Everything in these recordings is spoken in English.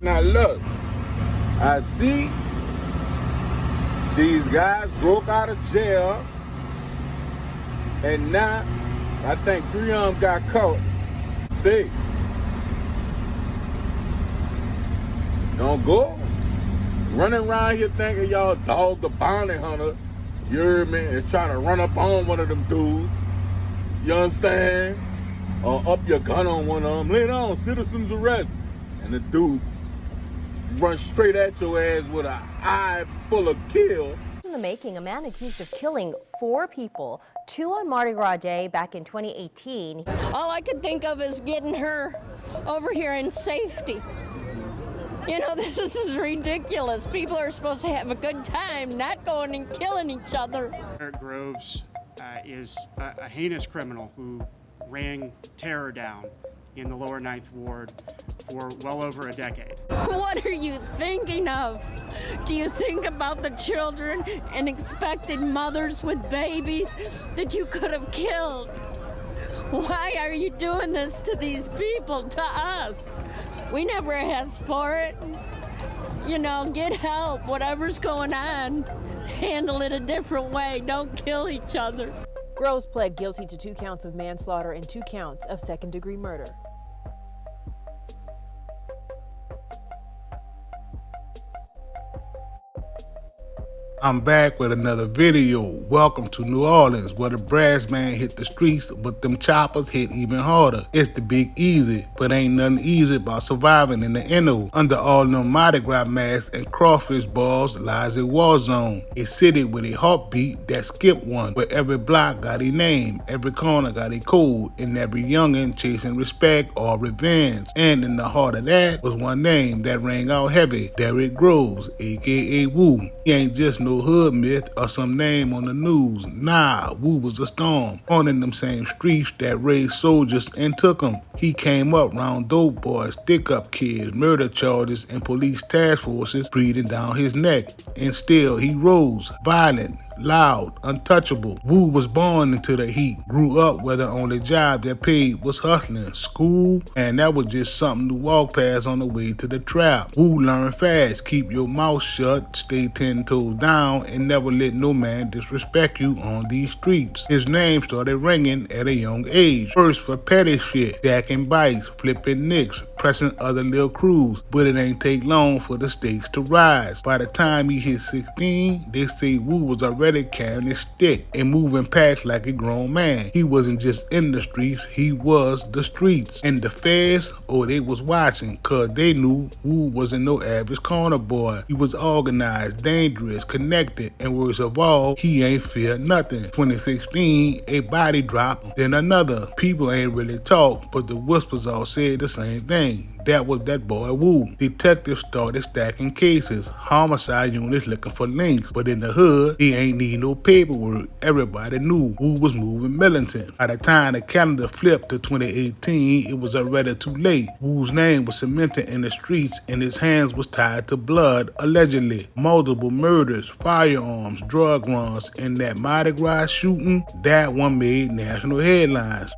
Now look, I see these guys broke out of jail, and now I think 3 of them got caught. See, don't go running around here thinking y'all dog the bounty hunter, you heard me, and trying to run up on one of them dudes, you understand? Or up your gun on one of them, lay down, citizen's arrest, and the dude run straight at your ass with an eye full of kill. In the making, a man accused of killing 4 people, 2 on Mardi Gras Day back in 2018. All I could think of is getting her over here in safety. You know, this is ridiculous. People are supposed to have a good time, not going and killing each other. Derrick Groves is a heinous criminal who ran terror down in the lower 9th Ward for well over a decade. What are you thinking of? Do you think about the children and expected mothers with babies that you could have killed? Why are you doing this to these people, to us? We never asked for it. You know, get help, whatever's going on. Handle it a different way. Don't kill each other. Groves pled guilty to 2 counts of manslaughter and 2 counts of second-degree murder. I'm back with another video. Welcome to New Orleans, where the brass man hit the streets, but them choppers hit even harder. It's the Big Easy, but ain't nothing easy about surviving in the NO. Under all them Mardi Gras masks and crawfish balls lies a war zone. A city with a heartbeat that skipped one, where every block got a name, every corner got a code, and every youngin' chasing respect or revenge. And in the heart of that was one name that rang out heavy, Derrick Groves, aka Woo. He ain't just no hood myth or some name on the news. Nah, Woo was a storm, haunting them same streets that raised soldiers and took them. He came up round dope boys, stick-up kids, murder charges, and police task forces breathing down his neck. And still he rose, violent, loud, untouchable. Woo was born into the heat, grew up where the only job that paid was hustling, school, and that was just something to walk past on the way to the trap. Woo learned fast, keep your mouth shut, stay 10 toes down, and never let no man disrespect you on these streets. His name started ringing at a young age. First for petty shit, jacking bikes, flipping nicks, pressing other little crews, but it ain't take long for the stakes to rise. By the time he hit 16, they say Woo was already carrying his stick and moving packs like a grown man. He wasn't just in the streets, he was the streets. And the feds, they was watching, cause they knew Woo wasn't no average corner boy. He was organized, dangerous, connected, and worst of all, he ain't fear nothing. 2016, a body drop, then another. People ain't really talk, but the whispers all said the same thing. That was that boy Woo. Detectives started stacking cases. Homicide units looking for links. But in the hood, he ain't need no paperwork. Everybody knew Woo was moving militant. By the time the calendar flipped to 2018, it was already too late. Woo's name was cemented in the streets and his hands was tied to blood, allegedly. Multiple murders, firearms, drug runs, and that Mardi Gras shooting, that one made national headlines.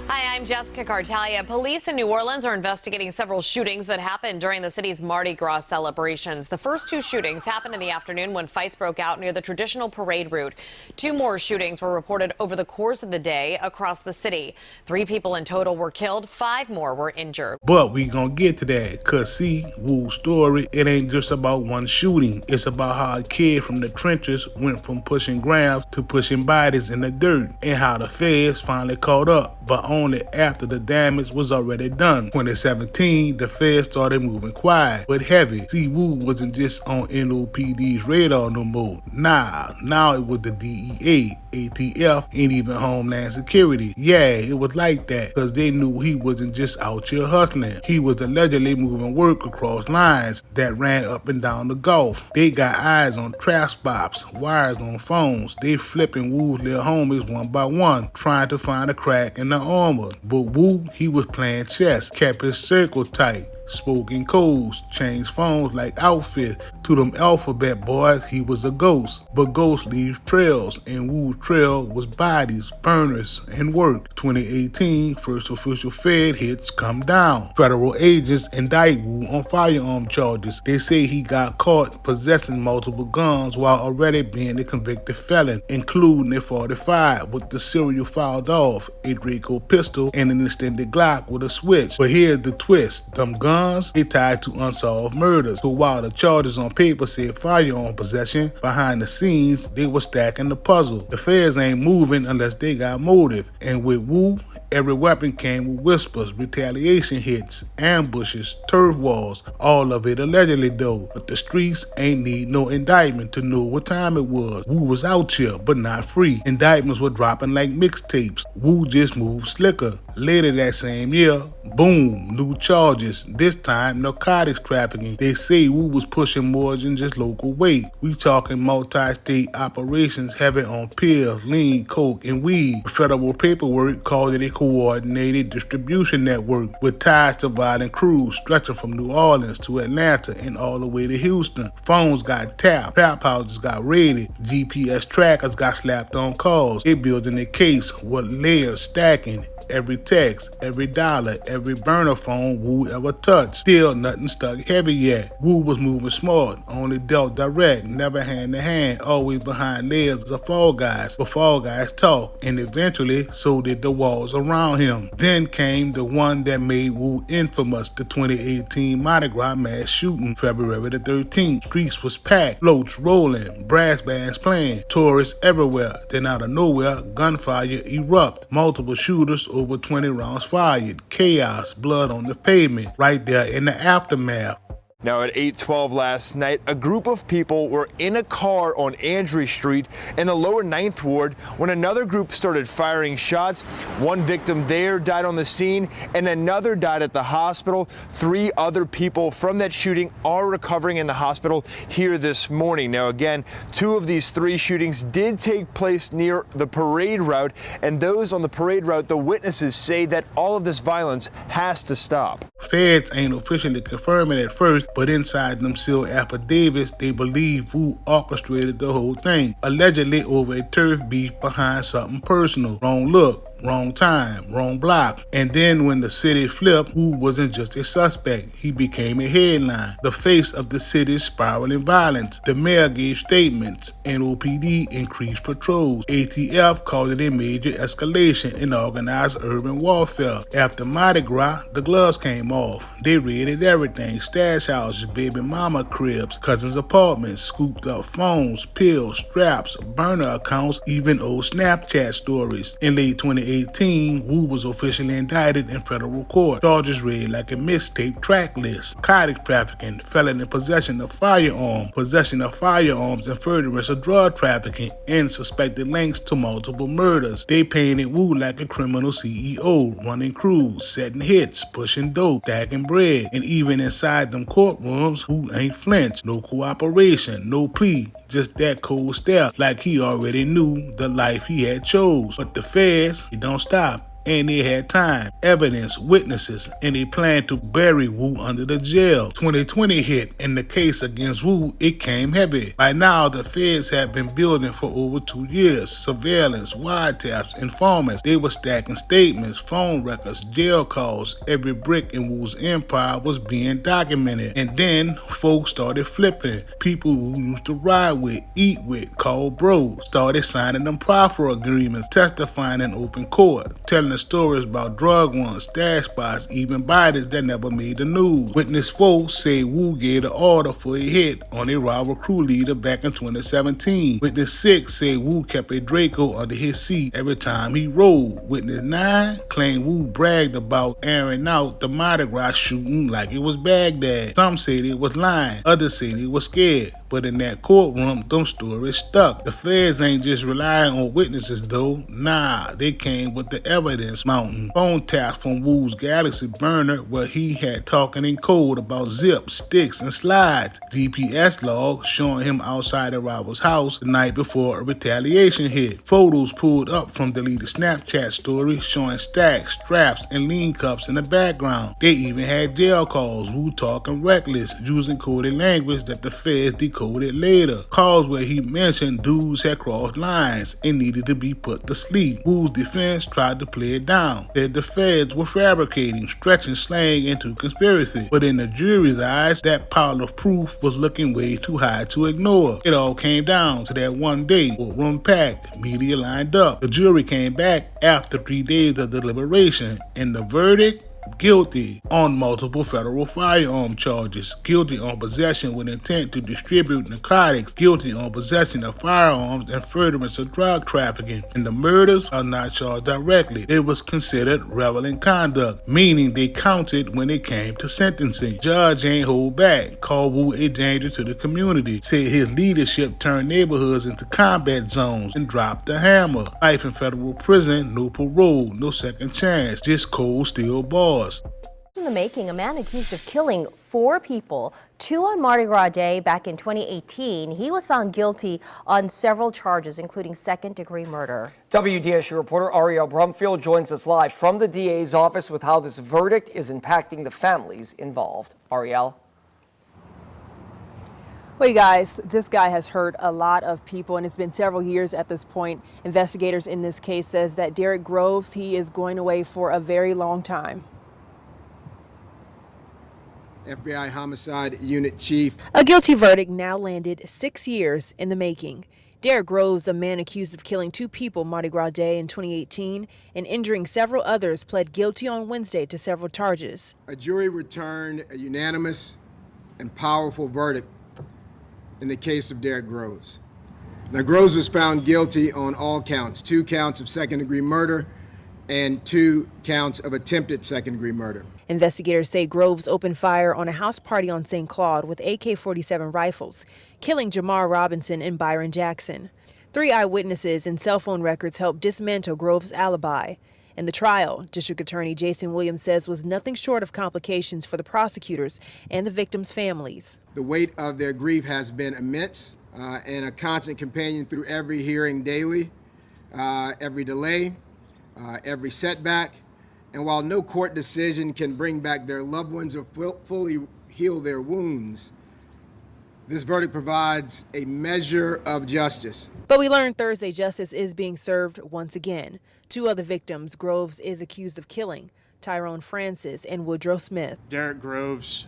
Hi, I'm Jessica Cartalia. Police in New Orleans are investigating several shootings that happened during the city's Mardi Gras celebrations. The first 2 shootings happened in the afternoon when fights broke out near the traditional parade route. 2 more shootings were reported over the course of the day across the city. 3 people in total were killed, 5 more were injured. But we gonna get to that, cause see, Woo's story, it ain't just about one shooting. It's about how a kid from the trenches went from pushing grams to pushing bodies in the dirt, and how the feds finally caught up, but only after the damage was already done. 2017, the feds started moving quiet but heavy. See, Woo wasn't just on NOPD's radar no more. Nah, now it was the DEA, ATF, and even Homeland Security. Yeah, it was like that, because they knew he wasn't just out here hustling. He was allegedly moving work across lines that ran up and down the Gulf. They got eyes on trap spots, wires on phones. They flipping Woo's little homies one by one, trying to find a crack in the armor. But Woo, he was playing chess, kept his circle tight, spoken codes, changed phones like outfit. To them alphabet boys, he was a ghost. But ghosts leave trails, and Wu's trail was bodies, burners, and work. 2018, first official Fed hits come down. Federal agents indict Wu on firearm charges. They say he got caught possessing multiple guns while already being a convicted felon, including a 45 with the serial filed off, a Draco pistol, and an extended Glock with a switch. But here's the twist. Them guns, they tied to unsolved murders. So while the charges on paper said firearm possession, behind the scenes, they were stacking the puzzle. The feds ain't moving unless they got motive. And with Wu, every weapon came with whispers, retaliation hits, ambushes, turf walls, all of it allegedly though. But the streets ain't need no indictment to know what time it was. Wu was out here, but not free. Indictments were dropping like mixtapes. Wu just moved slicker. Later that same year, boom, new charges. This time, narcotics trafficking. They say Wu was pushing more than just local weight. We talking multi-state operations heavy on pills, lean, coke, and weed. Federal paperwork called it a coordinated distribution network with ties to violent crews stretching from New Orleans to Atlanta and all the way to Houston. Phones got tapped, trap houses got raided, GPS trackers got slapped on cars. They building a case with layers stacking. Every text, every dollar, every burner phone Wu ever touched. Still nothing stuck heavy yet. Wu was moving smart, only dealt direct, never hand to hand, always behind layers of fall guys. But fall guys talk, and eventually so did the walls around him. Then came the one that made Wu infamous, the 2018 Mardi Gras mass shooting, February the 13th. Streets was packed, floats rolling, brass bands playing, tourists everywhere. Then out of nowhere, gunfire erupt. Multiple shooters, over 20 rounds fired. Chaos, blood on the pavement, right there in the aftermath. Now at 8:12 last night, a group of people were in a car on Andrew Street in the lower 9th Ward when another group started firing shots. One victim there died on the scene and another died at the hospital. 3 other people from that shooting are recovering in the hospital here this morning. Now again, 2 of these 3 shootings did take place near the parade route, and those on the parade route, the witnesses say that all of this violence has to stop. Feds ain't officially confirming at first, but inside them sealed affidavits, they believe Wu orchestrated the whole thing, allegedly over a turf beef behind something personal. Wrong look, wrong time, wrong block. And then when the city flipped, Wu wasn't just a suspect, he became a headline, the face of the city's spiraling violence. The mayor gave statements, NOPD increased patrols, ATF called it a major escalation in organized urban warfare. After Mardi Gras, the gloves came off. They raided everything, stash houses, baby mama cribs, cousins' apartments, scooped up phones, pills, straps, burner accounts, even old Snapchat stories. In late 2018, Wu was officially indicted in federal court. Charges read like a mixtape track list: narcotics trafficking, felon in possession of firearms, possession of firearms and furtherance of drug trafficking, and suspected links to multiple murders. They painted Wu like a criminal CEO, running crews, setting hits, pushing dope, stacking bread, and even inside them courtrooms, Wu ain't flinched. No cooperation, no plea, just that cold stare, like he already knew the life he had chose. But the feds, they don't stop. And they had time, evidence, witnesses, and they planned to bury Wu under the jail. 2020 hit, and the case against Wu, it came heavy. By now, the feds had been building for over 2 years. Surveillance, wiretaps, informants. They were stacking statements, phone records, jail calls. Every brick in Wu's empire was being documented. And then, folks started flipping. People Wu used to ride with, eat with, call bro, started signing them proffer agreements, testifying in open court, telling the stories about drug runs, stash spots, even bodies that never made the news. Witness folks say Wu gave the order for a hit on a rival crew leader back in 2017. Witness 6 say Wu kept a Draco under his seat every time he rode. Witness 9 claimed Wu bragged about airing out the Mardi Gras shooting like it was Baghdad. Some say they was lying, others say they was scared. But in that courtroom, them stories stuck. The feds ain't just relying on witnesses though. Nah, they came with the evidence mountain. Phone taps from Wu's Galaxy burner where he had talking in code about zips, sticks, and slides. GPS logs showing him outside the robber's house the night before a retaliation hit. Photos pulled up from deleted Snapchat stories showing stacks, straps, and lean cups in the background. They even had jail calls, Wu talking reckless, using coded language that the feds decoded later. Calls where he mentioned dudes had crossed lines and needed to be put to sleep. Wu's defense tried to play it down, said the feds were fabricating, stretching slang into conspiracy. But in the jury's eyes, that pile of proof was looking way too high to ignore. It all came down to that one day, courtroom packed, media lined up. The jury came back after 3 days of deliberation, and the verdict? Guilty on multiple federal firearm charges, guilty on possession with intent to distribute narcotics, guilty on possession of firearms and furtherance of drug trafficking. And the murders are not charged directly. It was considered relevant conduct, meaning they counted when it came to sentencing. Judge ain't hold back, called Wu a danger to the community, said his leadership turned neighborhoods into combat zones, and dropped the hammer. Life in federal prison, no parole, no second chance, just cold steel bars. In the making, a man accused of killing 4 people, 2 on Mardi Gras Day back in 2018. He was found guilty on several charges, including second-degree murder. WDSU reporter Ariel Brumfield joins us live from the DA's office with how this verdict is impacting the families involved. Ariel? Well, you guys, this guy has hurt a lot of people, and it's been several years at this point. Investigators in this case says that Derrick Groves, he is going away for a very long time. FBI Homicide Unit Chief. A guilty verdict now landed 6 years in the making. Derrick Groves, a man accused of killing 2 people Mardi Gras Day in 2018 and injuring several others, pled guilty on Wednesday to several charges. A jury returned a unanimous and powerful verdict in the case of Derrick Groves. Now, Groves was found guilty on all counts, 2 counts of second-degree murder and 2 counts of attempted second-degree murder. Investigators say Groves opened fire on a house party on St. Claude with AK-47 rifles, killing Jamar Robinson and Byron Jackson. 3 eyewitnesses and cell phone records helped dismantle Groves' alibi. In the trial, District Attorney Jason Williams says was nothing short of complications for the prosecutors and the victims' families. The weight of their grief has been immense and a constant companion through every hearing daily, every delay, every setback. And while no court decision can bring back their loved ones or fully heal their wounds, this verdict provides a measure of justice. But we learned Thursday justice is being served once again. 2 other victims Groves is accused of killing, Tyrone Francis and Woodrow Smith. Derrick Groves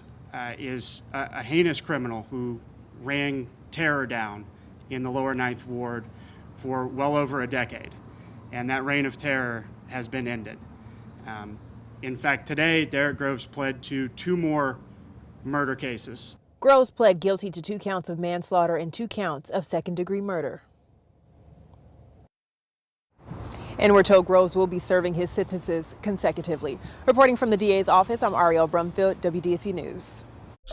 is a heinous criminal who ran terror down in the lower Ninth Ward for well over a decade. And that reign of terror has been ended. In fact, today, Derrick Groves pled to 2 more murder cases. Groves pled guilty to 2 counts of manslaughter and 2 counts of second-degree murder. And we're told Groves will be serving his sentences consecutively. Reporting from the DA's office, I'm Ariel Brumfield, WDSU News.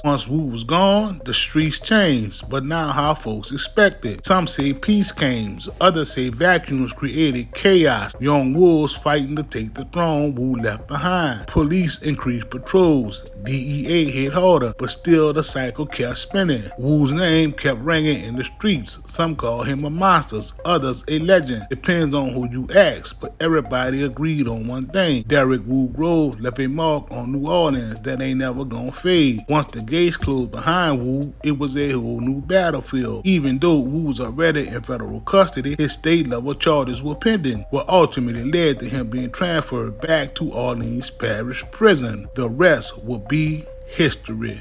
Once Wu was gone, the streets changed, but not how folks expected. Some say peace came, others say vacuums created chaos. Young wolves fighting to take the throne Wu left behind. Police increased patrols. DEA hit harder, but still the cycle kept spinning. Wu's name kept ringing in the streets. Some call him a monster, others a legend. Depends on who you ask, but everybody agreed on one thing. Derrick Wu Groves left a mark on New Orleans that ain't never gonna fade. Once the gates closed behind Wu, it was a whole new battlefield. Even though Wu was already in federal custody, his state-level charges were pending, what ultimately led to him being transferred back to Orleans Parish Prison. The rest will be history.